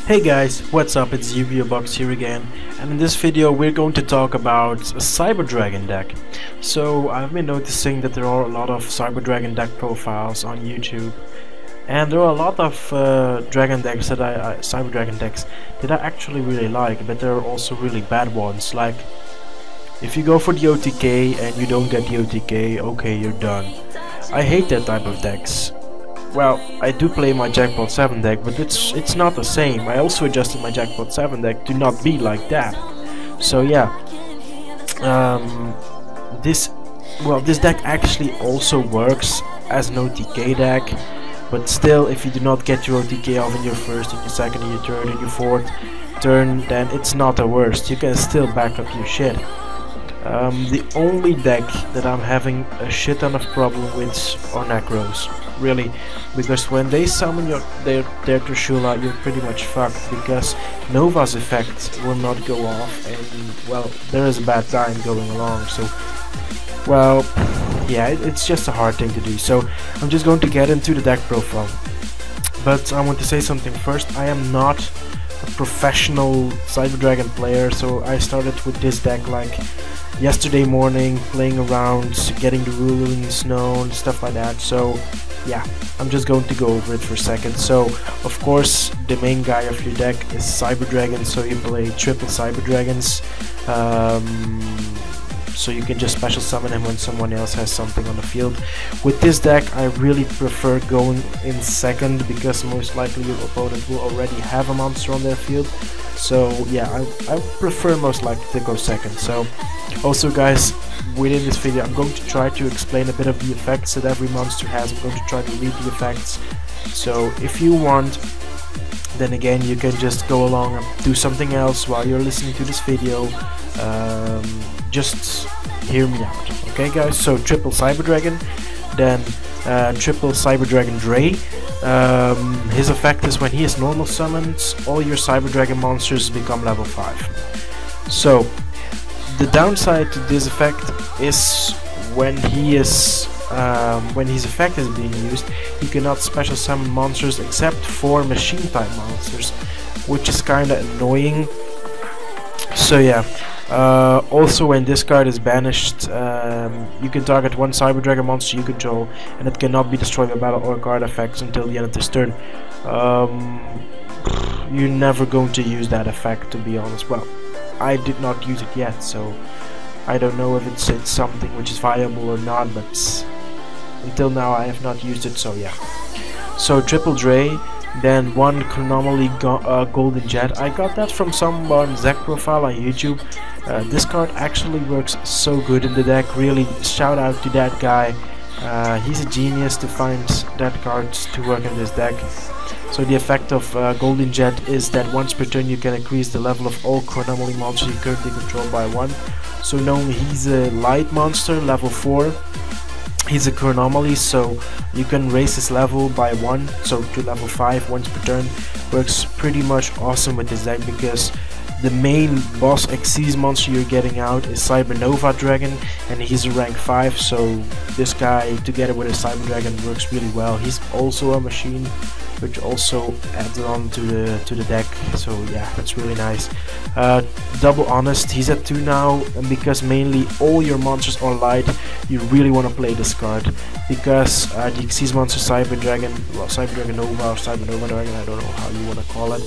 Hey guys, what's up? It's YGO Box here again, and in this video we're going to talk about a Cyber Dragon deck. So I've been noticing that there are a lot of Cyber Dragon deck profiles on YouTube, and there are a lot of Dragon decks that Cyber Dragon decks that I actually really like, but there are also really bad ones. Like if you go for the OTK and you don't get the OTK, okay, you're done. I hate that type of decks. Well, I do play my Jackpot 7 deck, but it's not the same. I also adjusted my Jackpot 7 deck to not be like that. So yeah, this deck actually also works as an OTK deck, but still, if you do not get your OTK off in your first, in your second, in your third, in your fourth turn, then it's not the worst. You can still back up your shit. The only deck that I'm having a shit ton of problem with are Necros, really, because when they summon their Trishula, you're pretty much fucked, because Nova's effect will not go off, and well, there is a bad time going along. So, well, yeah, it's just a hard thing to do. So I'm just going to get into the deck profile, but I want to say something first. I am not a professional Cyber Dragon player, so I started with this deck like yesterday morning, playing around, getting the rulings known, stuff like that. So yeah, I'm just going to go over it for a second. So of course the main guy of your deck is Cyber Dragon, so you play triple Cyber Dragons, so you can just special summon him when someone else has something on the field. With this deck I really prefer going in second, because most likely your opponent will already have a monster on their field. So yeah, I prefer most likely to go second. So also guys, within this video I'm going to try to explain a bit of the effects that every monster has. I'm going to try to read the effects, so if you want, then again you can just go along and do something else while you're listening to this video. Just hear me out, okay guys? So triple Cyber Dragon, then triple Cyber Dragon Dre. His effect is when he is normal summoned, all your Cyber Dragon monsters become level 5. So the downside to this effect is when his effect is being used, he cannot special summon monsters except for machine type monsters, which is kinda annoying. So yeah, also when this card is banished, you can target one Cyber Dragon monster you control, and it cannot be destroyed by battle or card effects until the end of this turn. You're never going to use that effect, to be honest. Well, I did not use it yet, so I don't know if it's something which is viable or not, but until now I have not used it, so yeah. So triple Dre, then one Chronomaly Golden Jet. I got that from someone's deck profile on YouTube. This card actually works so good in the deck, really shout out to that guy. He's a genius to find that card to work in this deck. So the effect of Golden Jet is that once per turn you can increase the level of all Chronomaly monsters you currently control by 1. So knowing he's a light monster, level 4, he's a Chronomaly, so you can raise his level by 1, so to level 5 once per turn. Works pretty much awesome with this deck, because the main boss Xyz monster you're getting out is Cyber Nova Dragon, and he's a rank 5, so this guy together with a Cyber Dragon works really well. He's also a machine, which also adds on to the deck, so yeah, that's really nice. Double Honest, he's at 2 now, and because mainly all your monsters are light, you really want to play this card, because the Xyz monster Cyber Dragon, well, Cyber Dragon Nova or Cyber Nova Dragon, I don't know how you want to call it,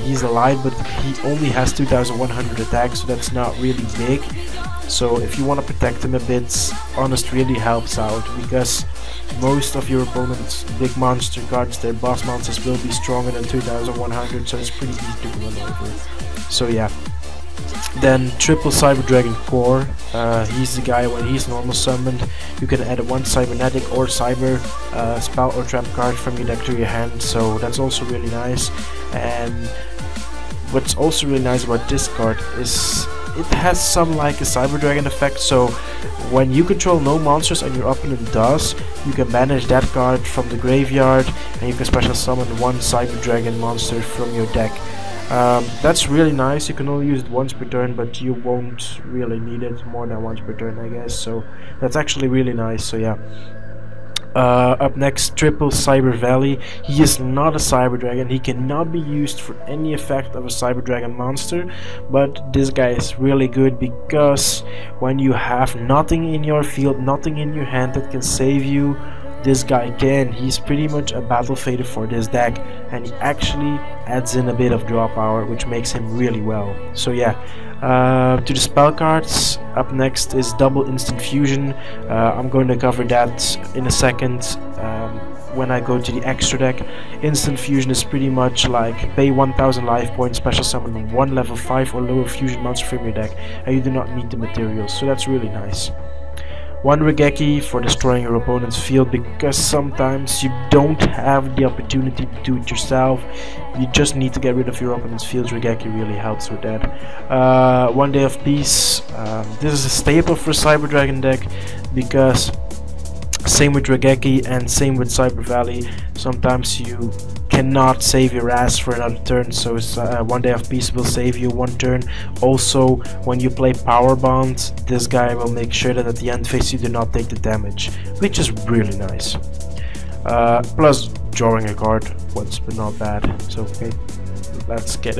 he's a light, but he only has 2100 attack, so that's not really big. So if you want to protect him a bit, Honest really helps out, because most of your opponent's big monster cards, their boss monsters, will be stronger than 2100, so it's pretty easy to run over. So yeah. Then triple Cyber Dragon Core, he's the guy when he's normal summoned, you can add one Cybernetic or Cyber spell or trap card from your deck to your hand, so that's also really nice. And what's also really nice about this card is it has some like a Cyber Dragon effect, so when you control no monsters and your opponent does, you can banish that card from the graveyard, and you can special summon one Cyber Dragon monster from your deck. That's really nice. You can only use it once per turn, but you won't really need it more than once per turn, I guess, so that's actually really nice. So yeah, Up next, triple Cyber Valley. He is not a Cyber Dragon. He cannot be used for any effect of a Cyber Dragon monster, but this guy is really good because when you have nothing in your field, nothing in your hand that can save you, this guy can. He's pretty much a battle fader for this deck, and he actually adds in a bit of draw power, which makes him really well. So yeah, to the spell cards, up next is double instant fusion. I'm going to cover that in a second when I go to the extra deck. Instant fusion is pretty much like pay 1000 life points, special summon one level 5 or lower fusion monster from your deck, and you do not need the materials, so that's really nice. One Regeki for destroying your opponent's field, because sometimes you don't have the opportunity to do it yourself. You just need to get rid of your opponent's field. Regeki really helps with that. One Day of Peace. This is a staple for Cyber Dragon deck, because same with Regeki and same with Cyber Valley, sometimes you cannot save your ass for another turn, so One Day of Peace will save you one turn. Also, when you play Power Bond, this guy will make sure that at the end phase you do not take the damage, which is really nice. Plus drawing a card once, but not bad. So okay, let's get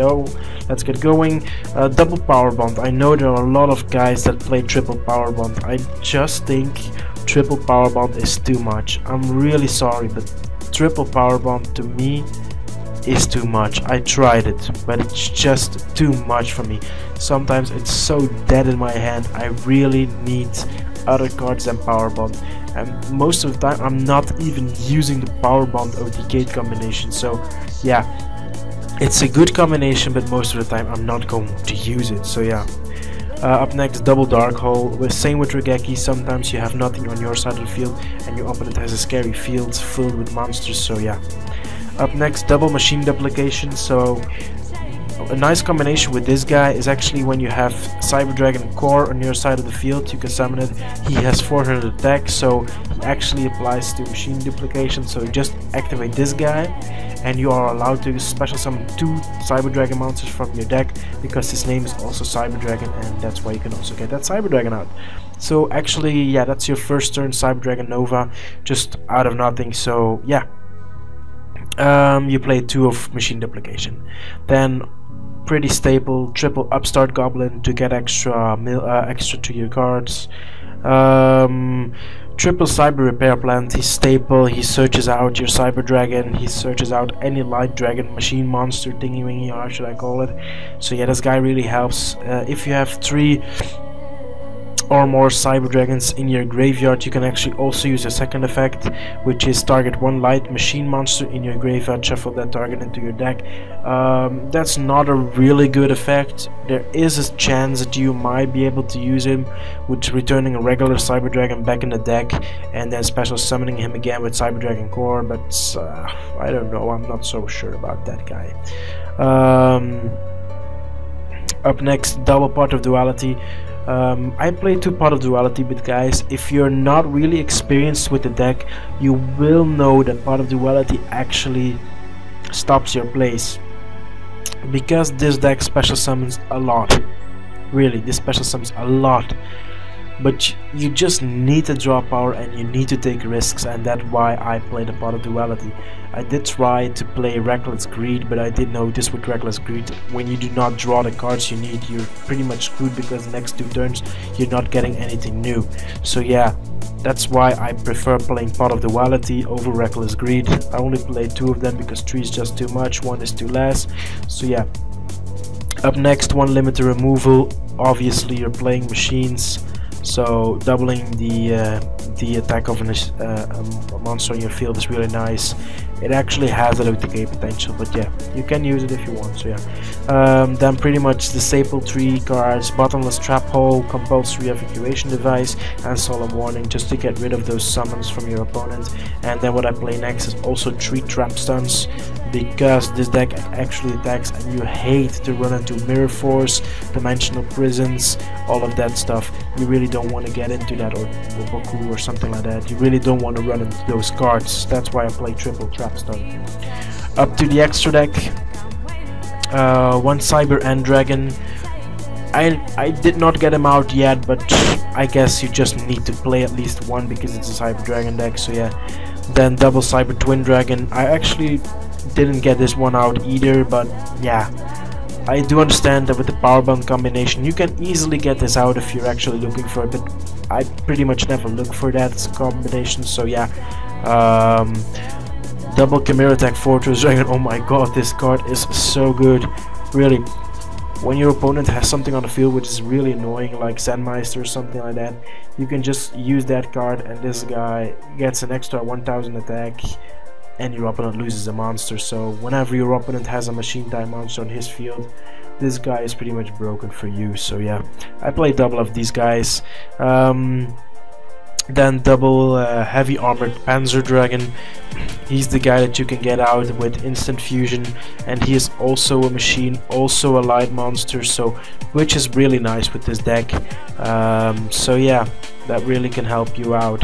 going. Double Power Bond. I know there are a lot of guys that play triple Power Bond. I just think triple Power Bond is too much. I'm really sorry, but triple Power Bomb to me is too much. I tried it, but it's just too much for me. Sometimes it's so dead in my hand. I really need other cards than Power Bomb, and most of the time I'm not even using the Power Bomb OTK combination. So yeah, it's a good combination, but most of the time I'm not going to use it. So yeah. Up next, double Dark Hole. Same with Regeki. Sometimes you have nothing on your side of the field and your opponent has a scary field filled with monsters, so yeah. Up next, double Machine Duplication. So a nice combination with this guy is actually when you have Cyber Dragon Core on your side of the field, you can summon it. He has 400 attack, so he actually applies to Machine Duplication. So you just activate this guy and you are allowed to special summon 2 Cyber Dragon monsters from your deck, because his name is also Cyber Dragon, and that's why you can also get that Cyber Dragon out. So actually, yeah, that's your first turn Cyber Dragon Nova, just out of nothing. So yeah, you play 2 of Machine Duplication. Then pretty staple triple Upstart Goblin to get extra to your cards. Triple Cyber Repair Plant. He's staple. He searches out your Cyber Dragon. He searches out any light dragon machine monster thingy wingy, or how should I call it. So yeah, this guy really helps. If you have 3 or more Cyber Dragons in your graveyard, you can actually also use a second effect, which is target 1 light machine monster in your graveyard, shuffle that target into your deck. That's not a really good effect. There is a chance that you might be able to use him with returning a regular Cyber Dragon back in the deck and then special summoning him again with Cyber Dragon Core, but I don't know, I'm not so sure about that guy. Up next, double Pot of Duality. I play 2 Pot of Duality, but guys, if you're not really experienced with the deck, you will know that Pot of Duality actually stops your plays, because this deck special summons a lot. Really, this special summons a lot, but you just need to draw power and you need to take risks, and that's why I play the Pot of Duality. I did try to play Reckless Greed, but I did notice with Reckless Greed, when you do not draw the cards you need, you're pretty much screwed, because the next 2 turns you're not getting anything new. So yeah, that's why I prefer playing Pot of Duality over Reckless Greed. I only play 2 of them because 3 is just too much, 1 is too less. So yeah. Up next, 1 limited removal. Obviously you're playing machines, so doubling the attack of a monster on your field is really nice. It actually has a OTK potential, but yeah, you can use it if you want. So yeah, then pretty much the staple 3 cards: Bottomless Trap Hole, Compulsory Evacuation Device, and Solemn Warning, just to get rid of those summons from your opponent. And then what I play next is also 3 Trap Stuns, because this deck actually attacks and you hate to run into Mirror Force, Dimensional Prisons, all of that stuff. You really don't want to get into that, or Boku or something like that. You really don't want to run into those cards. That's why I play triple Trap Stun. Up to the extra deck, 1 Cyber End Dragon. I did not get him out yet, but I guess you just need to play at least one because it's a Cyber Dragon deck, so yeah. Then double Cyber Twin Dragon. I actually didn't get this one out either, but yeah, I do understand that with the power bond combination you can easily get this out if you're actually looking for it, but I pretty much never look for that combination, so yeah. Double Chimera Attack Fortress Dragon. Oh my god, this card is so good, really. When your opponent has something on the field which is really annoying, like Zenmeister or something like that, you can just use that card and this guy gets an extra 1000 attack and your opponent loses a monster. So whenever your opponent has a machine type monster on his field, this guy is pretty much broken for you. So yeah, I play double of these guys. Then double heavy armored Panzer Dragon. He's the guy that you can get out with instant fusion, and he is also a machine, also a light monster, so which is really nice with this deck. So yeah, that really can help you out.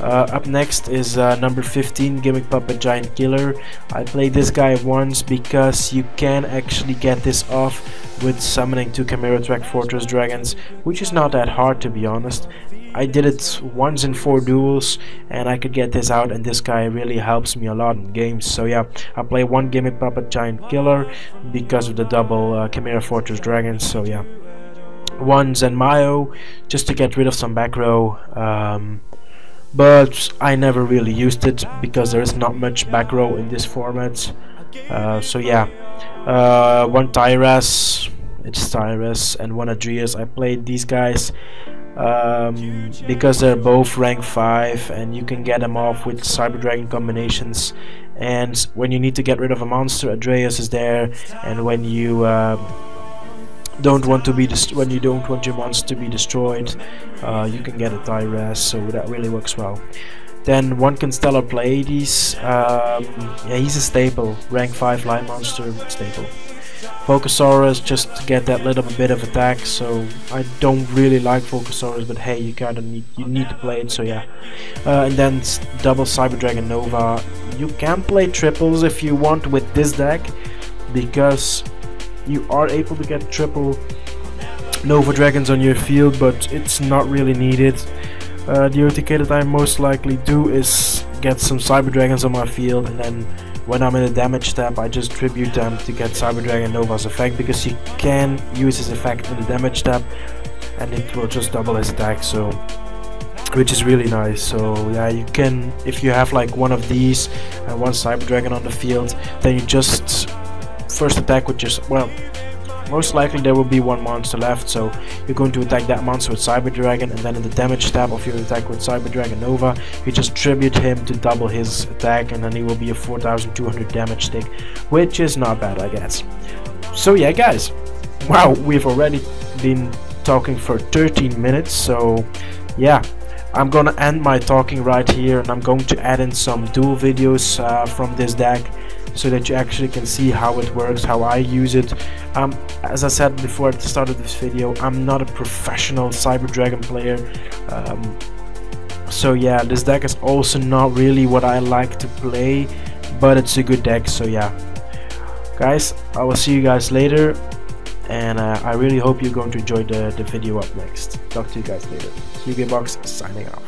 Up next is number 15, Gimmick Puppet Giant Killer. I played this guy once because you can actually get this off with summoning 2 Chimera Attack Fortress Dragons, which is not that hard, to be honest. I did it once in 4 duels and I could get this out, and this guy really helps me a lot in games. So yeah, I play 1 Gimmick Puppet Giant Killer because of the double Chimera Fortress Dragons. So yeah, 1 Zenmayo just to get rid of some back row, but I never really used it because there is not much back row in this format. So yeah, 1 Tyras, it's Tyrus, and 1 Adrias. I played these guys because they're both rank 5 and you can get them off with Cyber Dragon combinations, and when you need to get rid of a monster, Adreas is there, and when you don't want your monster to be destroyed, you can get a Tyras, so that really works well. Then 1 Constellar Pleiades. Yeah, he's a staple, rank 5 light monster staple. Focusaurus just to get that little bit of attack, so I don't really like Focusaurus, but hey, you need to play it, so yeah. And then double Cyber Dragon Nova. You can play triples if you want with this deck, because you are able to get triple Nova Dragons on your field, but it's not really needed. The OTK that I most likely do is get some Cyber Dragons on my field, and then when I'm in a damage tab I just tribute them to get Cyber Dragon Nova's effect, because you can use his effect in the damage tab and it will just double his attack, so which is really nice. So yeah, you can, if you have like one of these and 1 Cyber Dragon on the field, then you just first attack with just, well, most likely there will be 1 monster left, so you're going to attack that monster with Cyber Dragon, and then in the damage tab of your attack with Cyber Dragon Nova, you just tribute him to double his attack, and then he will be a 4200 damage stick, which is not bad, I guess. So yeah guys, wow, we've already been talking for 13 minutes, so yeah, I'm gonna end my talking right here, and I'm going to add in some duel videos from this deck, so that you actually can see how it works, how I use it. As I said before at the start of this video, I'm not a professional Cyber Dragon player, so yeah, this deck is also not really what I like to play, but it's a good deck. So yeah guys, I will see you guys later, and I really hope you're going to enjoy the video up next. Talk to you guys later. YGO signing off.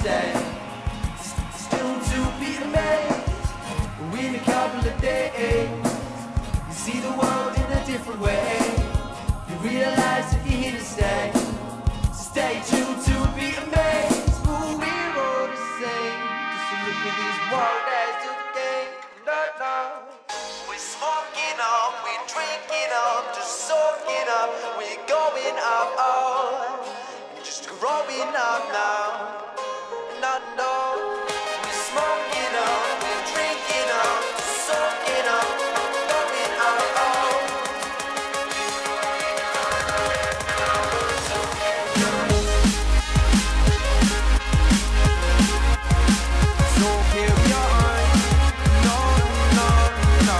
stay. Still to be amazed. In a couple of days, you see the world in a different way. You realize that you're here to stay. So stay tuned to be amazed. Ooh, we're all the same. Just a look at this world as to the game. No, no. We're smoking up, we're drinking up, just soaking up. We're going up, oh, just growing up now. No, no. We're smoking up, we're drinking up, just soaking up, going up, oh. So carry on, no, no, no.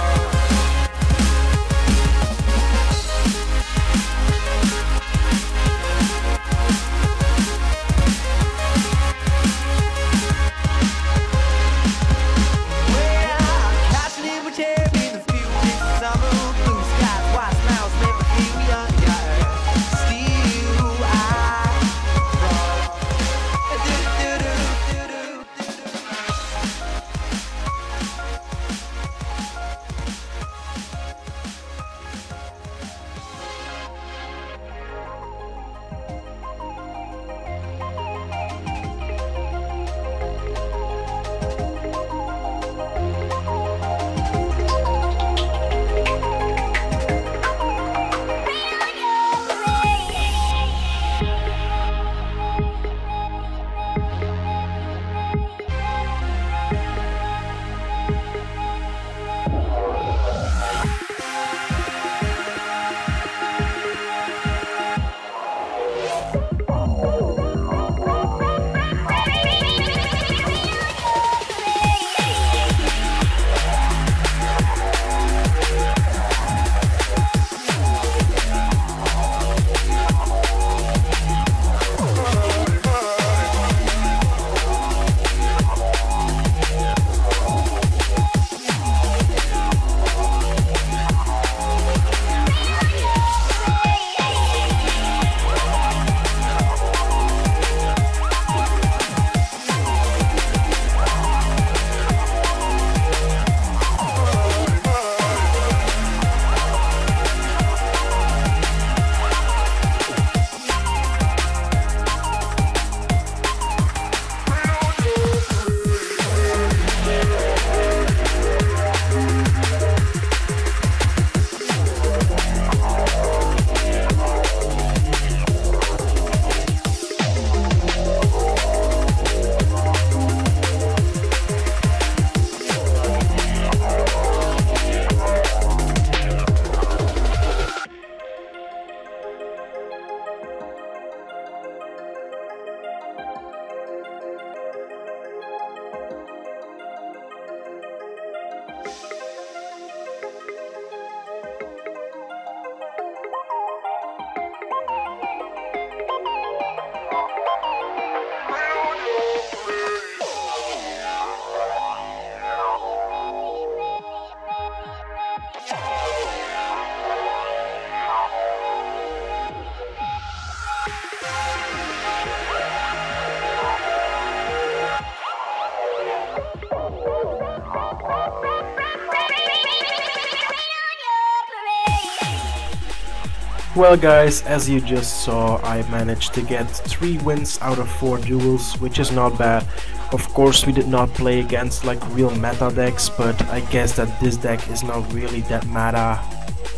Well guys, as you just saw, I managed to get 3 wins out of 4 duels, which is not bad. Of course we did not play against like real meta decks, but I guess that this deck is not really that meta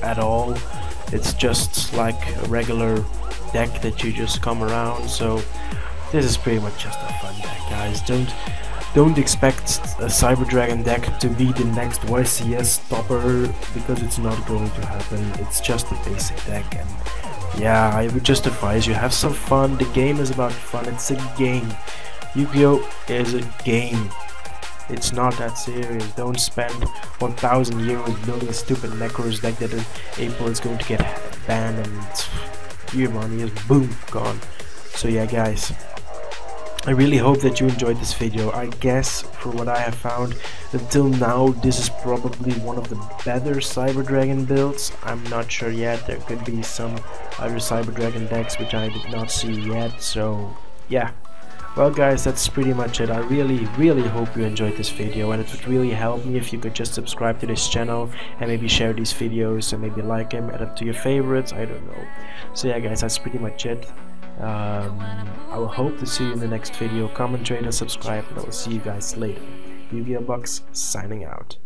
at all. It's just like a regular deck that you just come around, so this is pretty much just a fun deck, guys. Don't expect a Cyber Dragon deck to be the next YCS topper, because it's not going to happen. It's just a basic deck, and yeah, I would just advise you have some fun. The game is about fun. It's a game. Yu-Gi-Oh is a game. It's not that serious. Don't spend 1,000 euros building a stupid Necros deck that in April is going to get banned and your money is boom gone. So yeah guys, I really hope that you enjoyed this video. I guess for what I have found until now, this is probably one of the better Cyber Dragon builds. I'm not sure yet. There could be some other Cyber Dragon decks which I did not see yet. So yeah, Well guys, that's pretty much it. I really hope you enjoyed this video, and it would really help me if you could just subscribe to this channel and maybe share these videos and maybe like them, add it to your favorites, I don't know. So yeah guys, that's pretty much it. I will hope to see you in the next video. Comment, rate and subscribe, and I will see you guys later. YGO Box signing out.